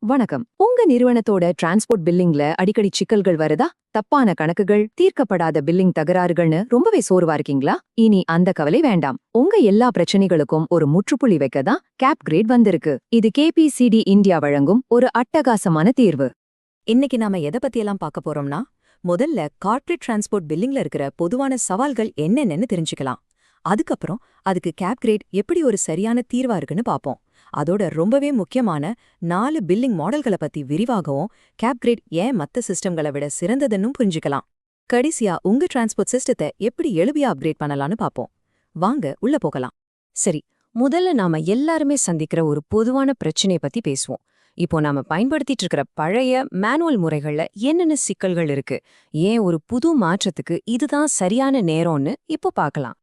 வணக்கம். உங்க நிறுவனத்தோட டிரான்ஸ்போர்ட் பில்லிங்ல அடிக்கடி சிக்கல்கள் வருதா? தப்பான கணக்குகள், தீர்க்கப்படாத பில்லிங் தகராறுகள்னு ரொம்பவே சோர்வா இருக்கீங்களா? இனி அந்த கவலை வேண்டாம். உங்க எல்லா பிரச்சனைகளுக்கும் ஒரு முற்றுப்புள்ளி வைக்க தான் கேப் கிரேட் வந்திருக்கு. இது KPCD இந்தியா வழங்கும் ஒரு அட்டகாசமான தீர்வு. இன்னைக்கு நாம எதை பத்தியெல்லாம் பார்க்க போறோம்னா, முதல்ல கார்ப்பரேட் டிரான்ஸ்போர்ட் பில்லிங்ல இருக்கிற பொதுவான சவால்கள் என்னென்னு தெரிஞ்சுக்கலாம். அதுக்கப்புறம் அதுக்கு கேப் கிரேட் எப்படி ஒரு சரியான தீர்வா இருக்குன்னு பார்ப்போம். அதோட ரொம்பவே முக்கியமான 4 பில்லிங் மாடல்களை பத்தி விரிவாகவும் கேப் கிரேட் ஏன் மத்த சிஸ்டம்களை விட சிறந்ததுன்னும் புரிஞ்சுக்கலாம். கடைசியா உங்க டிரான்ஸ்போர்ட் சிஸ்டத்தை எப்படி எளிமையா அப்கிரேட் பண்ணலாம்னு பார்ப்போம். வாங்க உள்ள போகலாம். சரி, முதல்ல நாம எல்லாருமே சந்திக்கிற ஒரு பொதுவான பிரச்சனையை பத்தி பேசுவோம். இப்போ நாம பயன்படுத்திட்டு இருக்கிற பழைய மேனுவல் முறைகள்ல என்னென்ன சிக்கல்கள் இருக்கு, ஏன் ஒரு புது மாற்றத்துக்கு இதுதான் சரியான நேரம்னு இப்போ பார்க்கலாம்.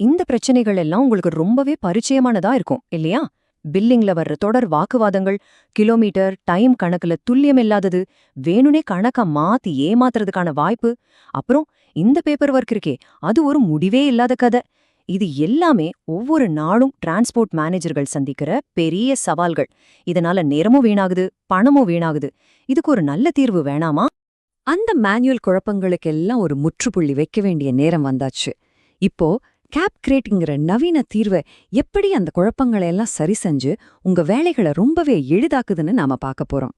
இந்த பிரச்சனைகள் எல்லாம் உங்களுக்கு ரொம்பவே பரிச்சயமானதா இருக்கும் இல்லையா? பில்லிங்ல வர்ற தொடர் வாக்குவாதங்கள், கிலோமீட்டர், டைம் கணக்குல துல்லியம் இல்லாதது, வேணுனே கணக்க மாத்தி ஏமாத்துறதுக்கான வாய்ப்பு, அப்புறம் இந்த பேப்பர் ஒர்க் இருக்கே அது ஒரு முடிவே இல்லாத கதை. இது எல்லாமே ஒவ்வொரு நாளும் டிரான்ஸ்போர்ட் மேனேஜர்கள் சந்திக்கிற பெரிய சவால்கள். இதனால நேரமும் வீணாகுது, பணமும் வீணாகுது. இதுக்கு ஒரு நல்ல தீர்வு வேணாமா? அந்த மேனுவல் குழப்பங்களுக்கெல்லாம் ஒரு முற்றுப்புள்ளி வைக்க வேண்டிய நேரம் வந்தாச்சு. இப்போ கேப் கிரேட்ங்கிற நவீன தீர்வை எப்படி அந்த குழப்பங்களையெல்லாம் சரி செஞ்சு உங்க வேலைகளை ரொம்பவே எளிதாக்குதுன்னு நாம பார்க்க போறோம்.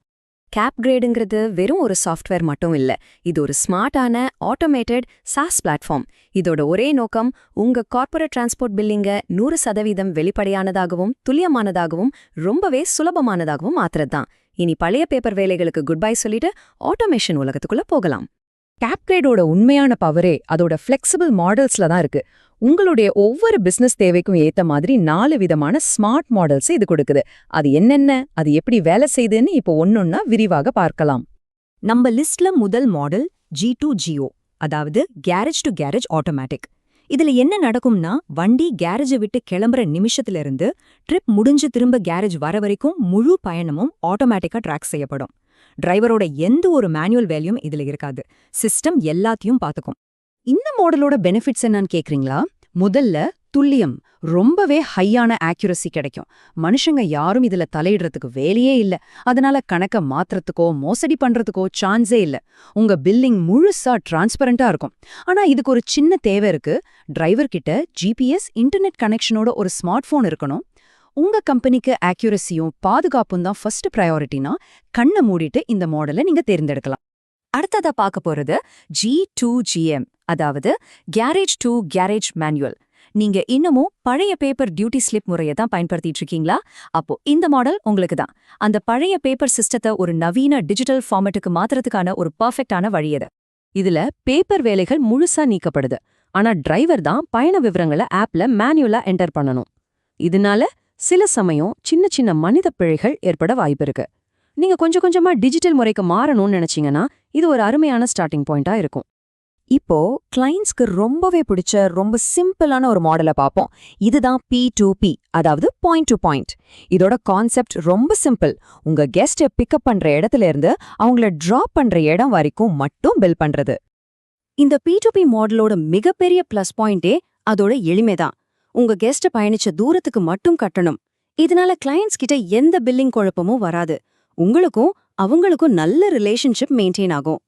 கேப் கிரேடுங்கிறது வெறும் ஒரு சாஃப்ட்வேர் மட்டும் இல்ல, இது ஒரு ஸ்மார்ட்டான ஆட்டோமேட்டட் SaaS பிளாட்ஃபார்ம். இதோட ஒரே நோக்கம் உங்க கார்ப்பரேட் டிரான்ஸ்போர்ட் பில்லிங்க 100% வெளிப்படையானதாகவும் துல்லியமானதாகவும் ரொம்பவே சுலபமானதாகவும் மாத்துறதுதான். இனி பழைய பேப்பர் வேலைகளுக்கு குட் பை சொல்லிட்டு ஆட்டோமேஷன் உலகத்துக்குள்ள போகலாம். கேப் கிரேடோட உண்மையான பவரே அதோட ஃபிளெக்சிபிள் மாடல்ஸ்ல தான் இருக்கு. உங்களுடைய ஒவ்வொரு பிசினஸ் தேவைக்கும் ஏத்த மாதிரி 4 விதமான ஸ்மார்ட் மாடல்ஸ் இது கொடுக்குது. அது என்னென்ன, அது எப்படி வேலை செய்யுதுன்னு இப்போ ஒன்னொன்னா விரிவாக பார்க்கலாம். நம்ம லிஸ்ட்ல முதல் மாடல் G2GO, அதாவது கேரேஜ் டு கேரேஜ் ஆட்டோமேட்டிக். இதுல என்ன நடக்கும்னா, வண்டி கேரேஜை விட்டு கிளம்புற நிமிஷத்துல இருந்து ட்ரிப் முடிஞ்சு திரும்ப கேரேஜ் வர வரைக்கும் முழு பயணமும் ஆட்டோமேட்டிக்கா ட்ராக் செய்யப்படும். டிரைவரோட எந்த ஒரு மேனுவல் வேலையும் இதுல இருக்காது. சிஸ்டம் எல்லாத்தையும் பார்த்துக்கும். இந்த மாடலோட பெனிஃபிட்ஸ் என்னன்னு கேக்குறீங்களா? முதல்ல துல்லியம், ரொம்பவே ஹையான ஆக்யூரசி கிடைக்கும். மனுஷங்க யாரும் இதுல தலையிடுறதுக்கு வேலையே இல்ல. அதனால கணக்க மாத்துறதுக்கோ மோசடி பண்றதுக்கோ சான்ஸே இல்ல. உங்க பில்லிங் முழுசா டிரான்ஸ்பரண்டா இருக்கும். ஆனா இதுக்கு ஒரு சின்ன தேவை இருக்கு. டிரைவர் கிட்ட GPS இன்டர்நெட் கனெக்ஷனோட ஒரு ஸ்மார்ட் போன் இருக்கணும். உங்க கம்பெனிக்கு ஆக்யூரசியும் பாதுகாப்பும் தான் ஃபர்ஸ்ட் ப்ரையாரிட்டினா கண்ணை மூடிட்டு இந்த மாடலை நீங்க தேர்ந்தெடுக்கலாம். அடுத்ததா பார்க்க போறது G2GM, அதாவது கேரேஜ் டு கேரேஜ் மேனுவல். நீங்க இன்னமும் பழைய பேப்பர் டியூட்டி ஸ்லிப் முறையை தான் பயன்படுத்திட்டு இருக்கீங்களா? அப்போ இந்த மாடல் உங்களுக்கு தான். அந்த பழைய பேப்பர் சிஸ்டத்தை ஒரு நவீன டிஜிட்டல் ஃபார்மேட்டுக்கு மாத்துறதுக்கான ஒரு பர்ஃபெக்டான வழி அது. இதுல பேப்பர் வேலைகள் முழுசா நீக்கப்படுது. ஆனா டிரைவர் தான் பயண விவரங்களை ஆப்ல மேனுவலா என்டர் பண்ணணும். இதனால சில சமயம் சின்ன சின்ன மனித பிழைகள் ஏற்பட வாய்ப்பு இருக்கு. நீங்க கொஞ்சம் கொஞ்சமா டிஜிட்டல் முறைக்கு மாறணும்னு நினைச்சீங்கன்னா இது ஒரு அருமையான ஸ்டார்டிங் பாயிண்டா இருக்கும். இப்போ கிளைண்ட்ஸ்க்கு ரொம்பவே பிடிச்ச ரொம்ப சிம்பிளான ஒரு மாடலை பார்ப்போம். இதுதான் P2P, அதாவது பாயிண்ட் டு பாயிண்ட். இதோட கான்செப்ட் ரொம்ப சிம்பிள். உங்க கெஸ்ட்டை பிக்கப் பண்ற இடத்துல இருந்து அவங்கள டிராப் பண்ற இடம் வரைக்கும் மட்டும் பில் பண்றது. இந்த P2P மாடலோட மிகப்பெரிய பிளஸ் பாயிண்டே அதோட எளிமைதான். உங்க கெஸ்ட் பயணிச்ச தூரத்துக்கு மட்டும் கட்டணும். இதனால கிளையண்ட்ஸ் கிட்ட எந்த பில்லிங் குழப்பமும் வராது. உங்களுக்கும் அவங்களுக்கும் நல்ல ரிலேஷன்ஷிப் மெயின்டைன் ஆகும்.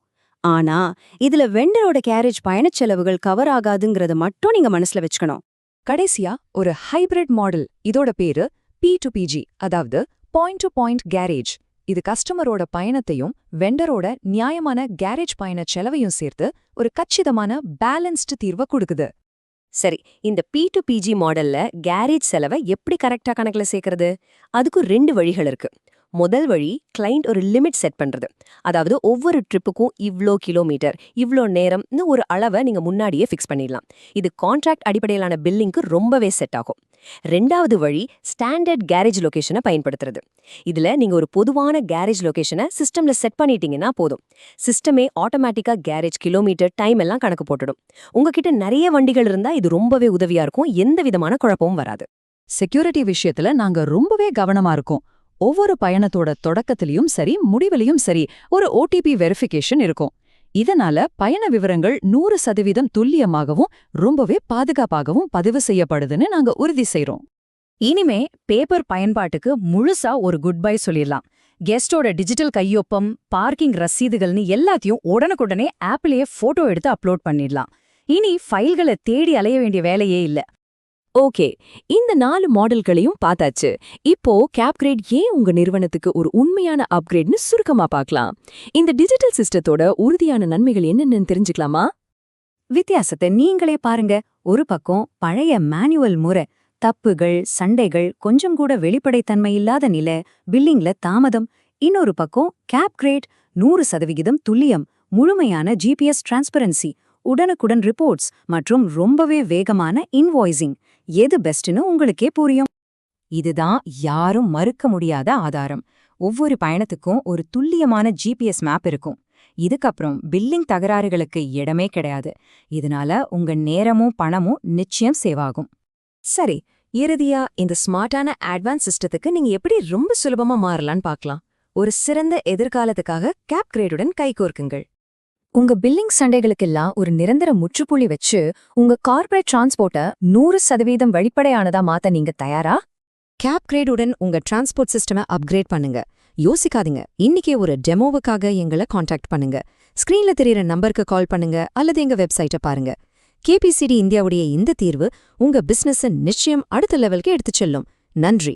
ஆனா இதுல வெண்டரோட கேரேஜ் பயணச் செலவுகள் கவர் ஆகாதுங்கிறத மட்டும் நீங்க மனசுல வச்சுக்கணும். கடைசியா ஒரு ஹைபிரிட் மாடல். இதோட பேரு P2PG, அதாவது பாயிண்ட் டு பாயிண்ட் கேரேஜ். இது கஸ்டமரோட பயணத்தையும் வெண்டரோட நியாயமான கேரேஜ் பயண செலவையும் சேர்த்து ஒரு கச்சிதமான பேலன்ஸ்டு தீர்வை கொடுக்குது. சரி, இந்த P2PG மாடல்ல கேரேஜ் செலவை எப்படி கரெக்டா கணக்குல சேர்க்கறது? அதுக்கு 2 வழிகள் இருக்கு. முதல் வழி, கிளைண்ட் ஒரு லிமிட் செட் பண்றது. அதாவது ஒவ்வொரு ட்ரிப்புக்கும் இவ்ளோ கிலோமீட்டர், இவ்ளோ நேரம்னு ஒரு அளவை நீங்க முன்னாடியே ஃபிக்ஸ் பண்ணிடலாம். இது கான்ட்ராக்ட் அடிப்படையிலான பில்லிங்க்கு ரொம்பவே செட் ஆகும். 2வது வழி, ஸ்டாண்டர்ட் கேரேஜ் லொகேஷனை பயன்படுத்துறது. இதுல நீங்க ஒரு பொதுவான கேரேஜ் லொகேஷனை சிஸ்டம்ல செட் பண்ணிட்டீங்கன்னா போதும். சிஸ்டமே ஆட்டோமேட்டிக்கா கேரேஜ் கிலோமீட்டர், டைம் எல்லாம் கணக்கு போட்டுடும். உங்ககிட்ட நிறைய வண்டிகள் இருந்தா இது ரொம்பவே உதவியா இருக்கும். எந்த விதமான குழப்பமும் வராது. செக்யூரிட்டி விஷயத்துல நாங்க ரொம்பவே கவனமா இருக்கோம். ஒவ்வொரு பயணத்தோட தொடக்கத்திலையும் சரி முடிவிலையும் சரி ஒரு OTP வெரிஃபிகேஷன் இருக்கும். இதனால பயண விவரங்கள் 100% துல்லியமாகவும் ரொம்பவே பாதுகாப்பாகவும் பதிவு செய்யப்படுதுன்னு நாங்க உறுதி செய்றோம். இனிமே பேப்பர் பயன்பாட்டுக்கு முழுசா ஒரு குட் பை சொல்லிடலாம். கெஸ்டோட டிஜிட்டல் கையொப்பம், பார்க்கிங் ரசீதுகள்னு எல்லாத்தையும் உடனுக்குடனே ஆப்லயே போட்டோ எடுத்து அப்லோட் பண்ணிடலாம். இனி ஃபைல்களை தேடி அலைய வேண்டிய வேலையே இல்ல. ஓகே, இந்த 4 மாடல்களையும் பார்த்தாச்சு. இப்போ கேப்கிரேட் ஏன் உங்க நிறுவனத்துக்கு ஒரு உண்மையான அப்கிரேட்னு சுருக்கமா பார்க்கலாம். இந்த டிஜிட்டல் சிஸ்டத்தோட உறுதியான நன்மைகள் என்னென்னு தெரிஞ்சுக்கலாமா? வித்தியாசத்தை நீங்களே பாருங்க. ஒரு பக்கம் பழைய மேனுவல் முறை, தப்புகள், சண்டைகள், கொஞ்சம் கூட வெளிப்படைத்தன்மை இல்லாத நிலை, பில்லிங்ல தாமதம். இன்னொரு பக்கம் கேப்கிரேட், 100% துல்லியம், முழுமையான GPS டிரான்ஸ்பரன்சி, உடனுக்குடன் ரிப்போர்ட்ஸ் மற்றும் ரொம்பவே வேகமான இன்வாய்சிங். எது பெஸ்ட்னு உங்களுக்கே புரியும். இதுதான் யாரும் மறுக்க முடியாத ஆதாரம். ஒவ்வொரு பயணத்துக்கும் ஒரு துல்லியமான GPS மேப் இருக்கும். இதுக்கப்புறம் பில்லிங் தகராறுகளுக்கு இடமே கிடையாது. இதனால உங்க நேரமும் பணமும் நிச்சயம் சேவ் ஆகும். சரி, இறுதியா இந்த ஸ்மார்ட்டான அட்வான்ஸ் சிஸ்டத்துக்கு நீங்க எப்படி ரொம்ப சுலபமா மாறலான்னு பார்க்கலாம். ஒரு சிறந்த எதிர்காலத்துக்காக கேப்கிரேடுடன் கைகோர்க்குங்கள். உங்க பில்லிங் சண்டைகளுக்கெல்லாம் ஒரு நிரந்தர முற்றுப்புள்ளி வச்சு உங்க கார்ப்பரேட் டிரான்ஸ்போர்ட்டை 100% வெளிப்படையானதா மாத்த நீங்க தயாரா? கேப்கிரேடுடன் உங்க டிரான்ஸ்போர்ட் சிஸ்டமை அப்கிரேட் பண்ணுங்க. யோசிக்காதீங்க, இன்னைக்கே ஒரு டெமோவுக்காக எங்களை காண்டாக்ட் பண்ணுங்க. ஸ்கிரீன்ல தெரியற நம்பருக்கு கால் பண்ணுங்க அல்லது எங்க வெப்சைட்டை பாருங்க. KPCD இந்தியாவுடைய இந்த தீர்வு உங்க பிசினஸை நிச்சயம் அடுத்த லெவலுக்கு எடுத்துச் செல்லும். நன்றி.